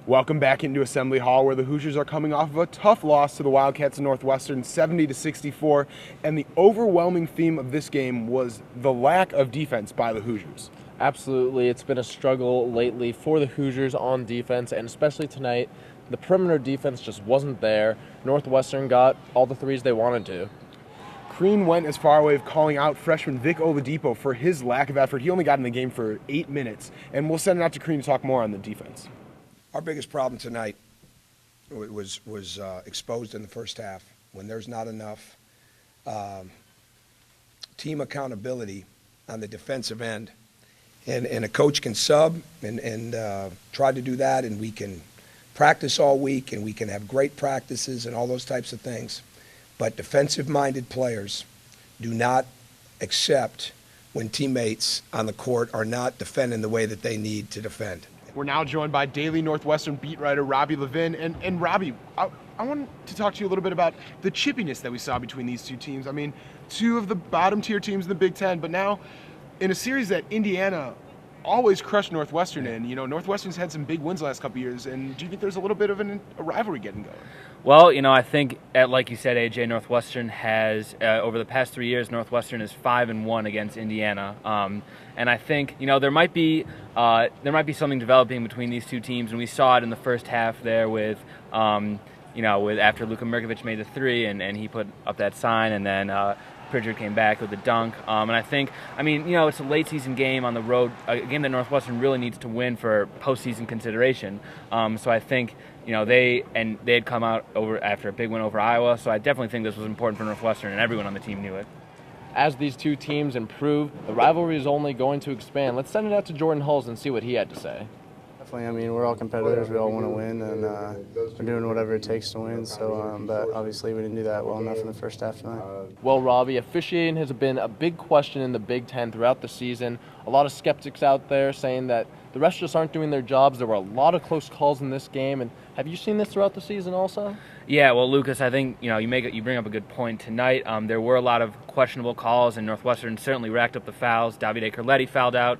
Welcome back into Assembly Hall, where the Hoosiers are coming off of a tough loss to the Wildcats of Northwestern, 70-64, and the overwhelming theme of this game was the lack of defense by the Hoosiers. Absolutely. It's been a struggle lately for the Hoosiers on defense, and especially tonight, the perimeter defense just wasn't there. Northwestern got all the threes they wanted to. Crean went as far away of calling out freshman Vic Oladipo for his lack of effort. He only got in the game for 8 minutes, and we'll send it out to Crean to talk more on the defense. Our biggest problem tonight was exposed in the first half when there's not enough team accountability on the defensive end. And a coach can sub and try to do that, and we can practice all week, and we can have great practices and all those types of things. But defensive-minded players do not accept when teammates on the court are not defending the way that they need to defend. We're now joined by Daily Northwestern beat writer Robbie Levin. And Robbie, I want to talk to you a little bit about the chippiness that we saw between these two teams. I mean, two of the bottom-tier teams in the Big Ten, but now in a series that Indiana always crushed Northwestern in. You know, Northwestern's had some big wins the last couple of years, and do you think there's a little bit of a rivalry getting going? Well, I think, like you said, AJ, Northwestern has, over the past 3 years, Northwestern is 5-1 against Indiana. And I think, there might be something developing between these two teams, and we saw it in the first half there with, after Luka Mirkovic made the three, and he put up that sign, and then Pritchard came back with a dunk. And I think, it's a late season game on the road, a game that Northwestern really needs to win for postseason consideration. So I think, they had come out over after a big win over Iowa. So I definitely think this was important for Northwestern, and everyone on the team knew it. As these two teams improve, the rivalry is only going to expand. Let's send it out to Jordan Hulls and see what he had to say. Definitely. We're all competitors. We all want to win, and we're doing whatever it takes to win. So, but obviously we didn't do that well enough in the first half tonight. Well, Robbie, officiating has been a big question in the Big Ten throughout the season. A lot of skeptics out there saying that the refs just aren't doing their jobs. There were a lot of close calls in this game, and have you seen this throughout the season also? Yeah, well, Lucas, I think you bring up a good point tonight. There were a lot of questionable calls, and Northwestern certainly racked up the fouls. Davide Carletti fouled out.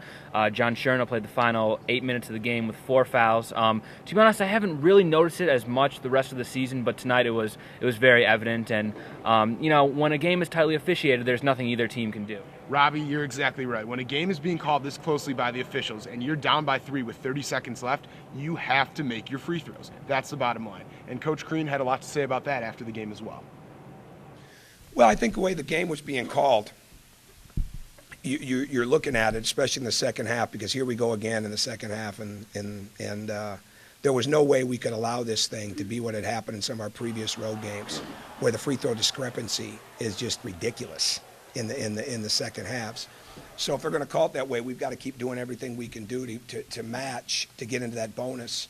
John Cherno played the final 8 minutes of the game with 4 fouls. To be honest, I haven't really noticed it as much the rest of the season, but tonight it was very evident. And when a game is tightly officiated, there's nothing either team can do. Robbie, you're exactly right. When a game is being called this closely by the officials and you're down by 3 with 30 seconds left, you have to make your free throws. That's the bottom line. And Coach Crean had a lot to say about that after the game as well. Well, I think the way the game was being called, you're looking at it, especially in the second half, because here we go again in the second half, and there was no way we could allow this thing to be what had happened in some of our previous road games, where the free throw discrepancy is just ridiculous in the second halves. So if they're going to call it that way, we've got to keep doing everything we can do to match, to get into that bonus.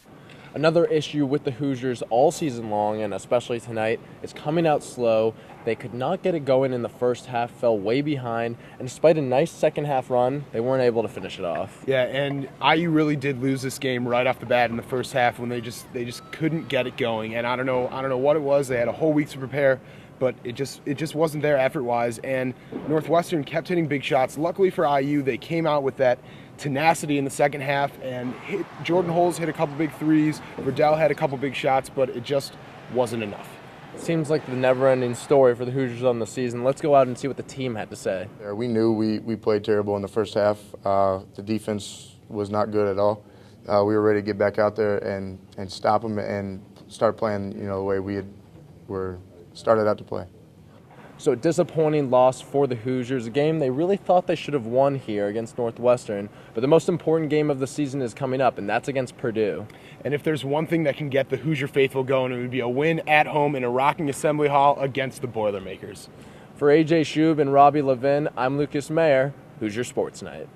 Another issue with the Hoosiers all season long, and especially tonight, is coming out slow. They could not get it going in the first half, fell way behind, and despite a nice second half run, they weren't able to finish it off. Yeah, and IU really did lose this game right off the bat in the first half when they just couldn't get it going. And I don't know what it was. They had a whole week to prepare, but it just wasn't there effort-wise. And Northwestern kept hitting big shots. Luckily for IU, they came out with that tenacity in the second half, and Jordan Hulls hit a couple big threes. Riddell had a couple big shots, but it just wasn't enough. Seems like the never-ending story for the Hoosiers on the season. Let's go out and see what the team had to say. Yeah, we knew we played terrible in the first half. The defense was not good at all. We were ready to get back out there and stop them and start playing the way we were started out to play. So a disappointing loss for the Hoosiers, a game they really thought they should have won here against Northwestern. But the most important game of the season is coming up, and that's against Purdue. And if there's one thing that can get the Hoosier faithful going, it would be a win at home in a rocking Assembly Hall against the Boilermakers. For AJ Schub and Robbie Levin, I'm Lucas Mayer, Hoosier Sports Night.